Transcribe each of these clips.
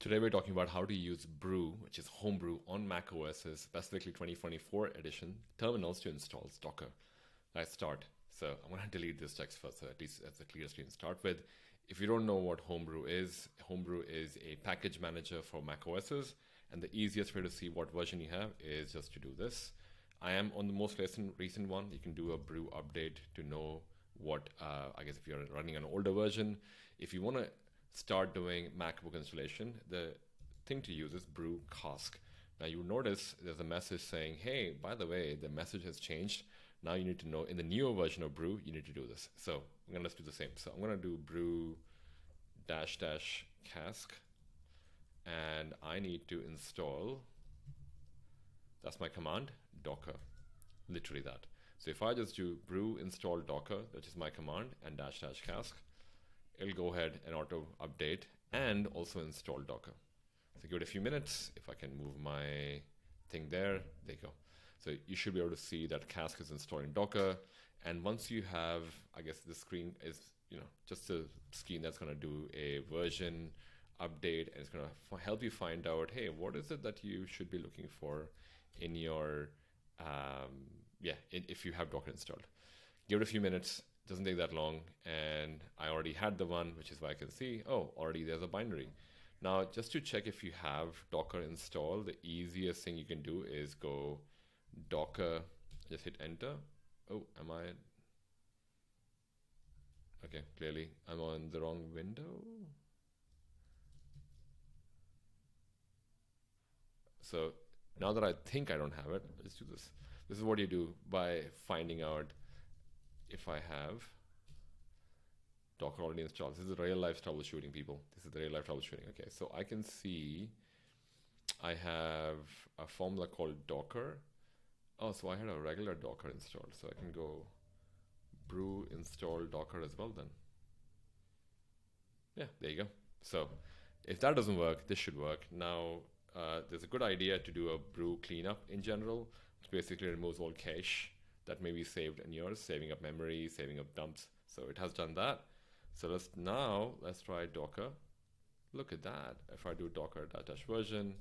Today we're talking about how to use BREW, which is Homebrew on Mac OS's specifically 2024 edition terminals to install Docker. Let's start. So I'm going to delete this text first, so at least that's the clear screen to start with. If you don't know what Homebrew is a package manager for Mac OS's, and the easiest way to see what version you have is just to do this. I am on the most recent one. You can do a BREW update to know what, I guess if you're running an older version. If you want to start doing MacBook installation, the thing to use is BREW cask. Now you notice there's a message saying, hey, by the way, the message has changed. Now you need to know in the newer version of BREW, you need to do this. So let's do the same. So I'm going to do BREW -- cask, and I need to install, that's my command, Docker, literally that. So if I just do BREW install Docker, which is my command, and -- cask, it'll go ahead and auto update and also install Docker. So give it a few minutes. If I can move my thing there you go. So you should be able to see that cask is installing Docker. And once you have, I guess the screen is, just a screen that's going to do a version update, and it's going to help you find out, hey, what is it that you should be looking for in your, if you have Docker installed. Give it a few minutes. Doesn't take that long, and I already had the one, which is why I can see, oh, already there's a binary. Now, just to check if you have Docker installed, the easiest thing you can do is go Docker, just hit enter. Oh, am I? Okay, clearly I'm on the wrong window. So now that I think I don't have it, let's do this. This is what you do by finding out if I have Docker already installed. This is real life troubleshooting, people. This is the real life troubleshooting. Okay, so I can see I have a formula called Docker. Oh, so I had a regular Docker installed. So I can go BREW install Docker as well then. Yeah, there you go. So if that doesn't work, this should work. Now, there's a good idea to do a BREW cleanup in general, which basically removes all cache that may be saved in yours, saving up memory, saving up dumps. So it has done that. So let's try Docker. Look at that. If I do Docker -- version,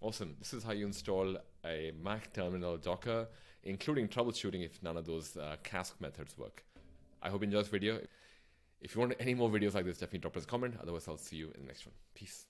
awesome. This is how you install a Mac terminal Docker, including troubleshooting if none of those cask methods work. I hope you enjoyed this video. If you want any more videos like this, definitely drop us a comment. Otherwise, I'll see you in the next one. Peace.